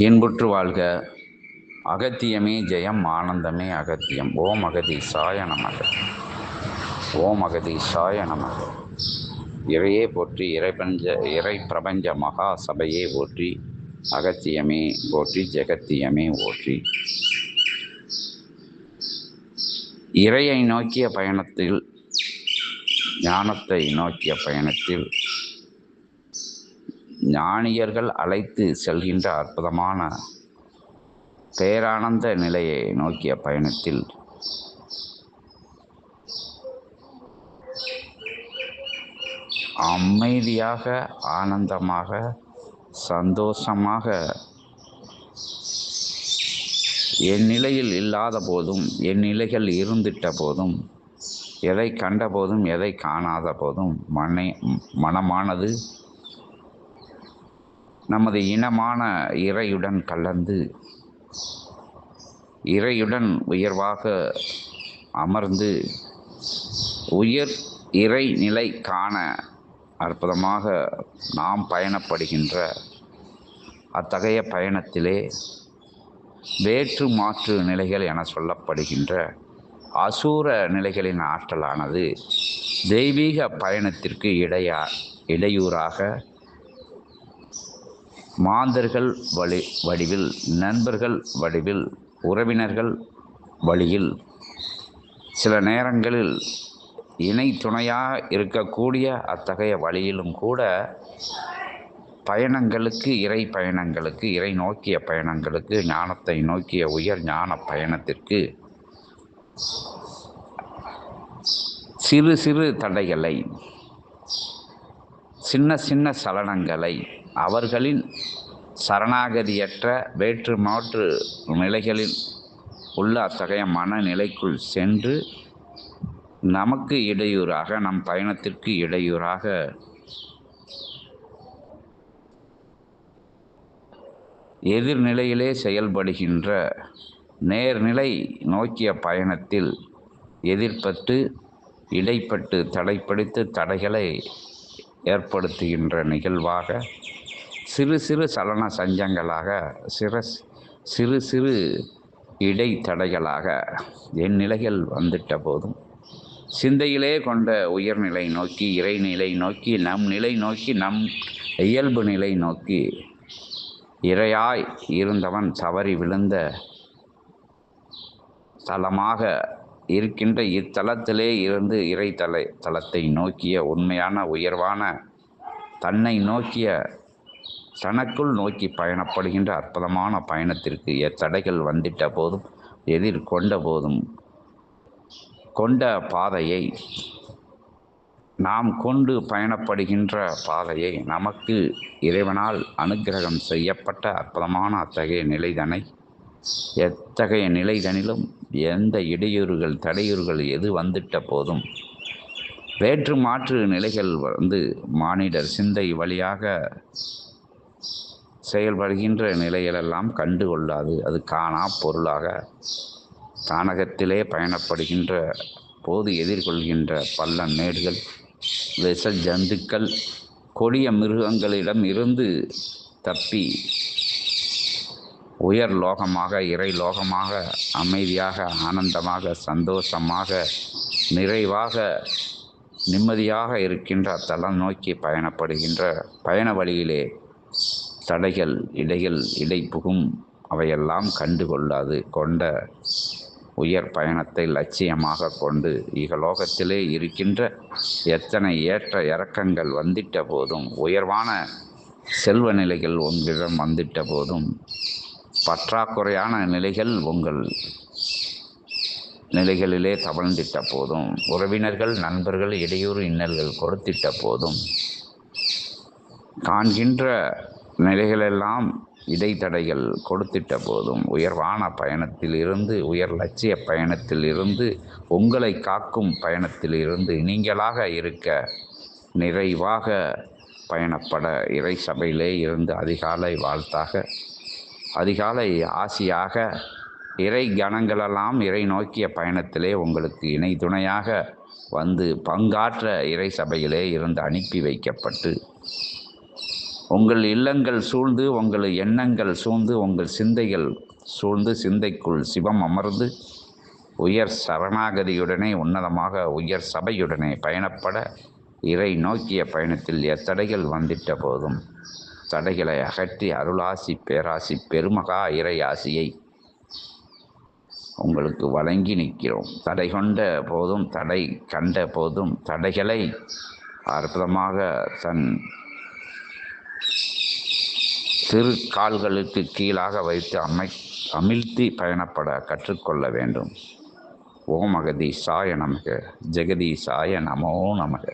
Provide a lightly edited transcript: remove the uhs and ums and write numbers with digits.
இன்புற்று வாழ்க. அகத்தியமே ஜெயம், ஆனந்தமே அகத்தியம். ஓம் அகதீசாய நமக. ஓம் அகதீசாய நமக. இறையே போற்றி, இறை பிரபஞ்ச மகா சபையே போற்றி, அகத்தியமே போற்றி, ஜெகத்தியமே போற்றி. இறையை நோக்கிய பயணத்தில், ஞானத்தை நோக்கிய பயணத்தில், ஞானியர்கள் அழைத்து செல்கின்ற அற்புதமான பேரானந்த நிலையை நோக்கிய பயணத்தில் அமைதியாக, ஆனந்தமாக, சந்தோஷமாக, என் நிலையில் இல்லாத போதும், என் நிலைகள் இருந்திட்ட போதும், எதை கண்ட போதும், எதை காணாத போதும் மனமானது நமது இனமான இறையுடன் கலந்து, இறையுடன் உயர்வாக அமர்ந்து, இறை நிலை காண அற்புதமாக நாம் பயணப்படுகின்ற அத்தகைய பயணத்திலே வேற்று மாற்று நிலைகள் என சொல்லப்படுகின்ற அசூர நிலைகளின் ஆற்றலானது தெய்வீக பயணத்திற்கு இடையூறாக மாந்தர்கள் வடிவில், நண்பர்கள் வடிவில், உறவினர்கள் வழியில், சில நேரங்களில் இணை துணையாக இருக்கக்கூடிய அத்தகைய வழியிலும் கூட பயணங்களுக்கு, இறை பயணங்களுக்கு, இறை நோக்கிய பயணங்களுக்கு, ஞானத்தை நோக்கிய உயர் ஞான பயணத்திற்கு சிறு சிறு தடைகளை, சின்ன சின்ன சலனங்களை அவர்களின் சரணாகதியற்ற வேற்று மாற்று நிலைகளில் உள்ள அத்தகைய மனநிலைக்குள் சென்று நமக்கு இடையூறாக, நம் பயணத்திற்கு இடையூறாக எதிர்நிலையிலே செயல்படுகின்ற நேர்நிலை நோக்கிய பயணத்தில் எதிர்பட்டு, இடைப்பட்டு, தடைப்படுத்தி தடைகளை ஏற்படுத்துகின்ற நிகழ்வாக சிறு சிறு சலன சஞ்சங்களாக, சிறு சிறு இடைத்தடைகளாக என் நிலைகள் வந்துட்ட போதும் சிந்தையிலே கொண்ட உயர்நிலை நோக்கி, இறைநிலை நோக்கி, நம் நிலை நோக்கி, நம் இயல்பு நிலை நோக்கி, இறையாய் இருந்தவன் தவறி விழுந்த தலமாக இருக்கின்ற இத்தலத்திலே இருந்து இறை தலத்தை நோக்கிய உண்மையான உயர்வான தன்னை நோக்கிய, தனக்குள் நோக்கி பயணப்படுகின்ற அற்புதமான பயணத்திற்கு எத்தடைகள் வந்திட்ட போதும், எதிர்கொண்ட போதும், கொண்ட பாதையை, நாம் கொண்டு பயணப்படுகின்ற பாதையை, நமக்கு இறைவனால் அனுக்கிரகம் செய்யப்பட்ட அற்புதமான அத்தகைய நிலைதனை, எத்தகைய நிலைதனிலும் எந்த இடையூறுகள், தடையூறுகள் எது வந்துட்ட போதும், வேற்று மாற்று நிலைகள் மானிடர் சிந்தை வழியாக செயல்படுகின்ற நிலைகளெல்லாம் கண்டு கொள்ளாது. அது காணா பொருளாக தானகத்திலே பயணப்படுகின்ற போது எதிர்கொள்கின்ற பள்ள மேடுகள், விஷ ஜந்துக்கள், கொடிய மிருகங்களிடம் இருந்து தப்பி உயர் லோகமாக, இறை லோகமாக, அமைதியாக, ஆனந்தமாக, சந்தோஷமாக, நிறைவாக, நிம்மதியாக இருக்கின்ற தலம் நோக்கி பயணப்படுகின்ற பயண வழியிலே தடைகள், இடைப்புகும் அவையெல்லாம் கண்டு கொள்ளாது. கொண்ட உயர் பயணத்தை லட்சியமாக கொண்டு இகலோகத்திலே இருக்கின்ற எத்தனை ஏற்ற இறக்கங்கள் வந்திட்ட போதும், உயர்வான செல்வ நிலைகள் உங்களிடம் வந்திட்ட போதும், பற்றாக்குறையான நிலைகள் உங்கள் நிலைகளிலே தவழ்ந்திட்ட போதும், உறவினர்கள், நண்பர்கள் இடையூறு இன்னல்கள் கொடுத்திட்ட போதும், காண்கின்ற நிலைகளெல்லாம் இடைத்தடைகள் கொடுத்திட்ட போதும், உயர்வான பயணத்தில் இருந்து, உயர் லட்சிய பயணத்தில் இருந்து, உங்களை காக்கும் பயணத்தில் இருந்து நீங்களாக இருக்க நிறைவாக பயணப்பட இறை சபையிலே இருந்து அதிகாலை வாழ்த்தாக, அதிகாலை ஆசியாக, இறை கணங்களெல்லாம் இறை நோக்கிய பயணத்திலே உங்களுக்கு இணை துணையாக வந்து பங்காற்ற இறை சபையிலே இருந்து அனுப்பி வைக்கப்பட்டு உங்கள் இல்லங்கள் சூழ்ந்து, உங்கள் எண்ணங்கள் சூழ்ந்து, உங்கள் சிந்தைகள் சூழ்ந்து, சிந்தைக்குள் சிவம் அமர்ந்து உயர் சரணாகதியுடனே உன்னதமாக உயர் சபையுடனே பயணப்பட இறை நோக்கிய பயணத்தில் எத்தடைகள் வந்திட்ட போதும் தடைகளை அகற்றி அருளாசி பேராசி பெருமகா இறை ஆசியை உங்களுக்கு வழங்கி நிற்கிறோம். தடை கொண்ட போதும் தடை கண்ட போதும் தடைகளை அற்புதமாக தன் திரு கால்களுக்கு கீழாக வைத்து அமிழ்த்தி பயணப்பட கற்றுக்கொள்ள வேண்டும். ஓம் அகதீசாய நமக, ஜெகதீசாய நமோ நமக.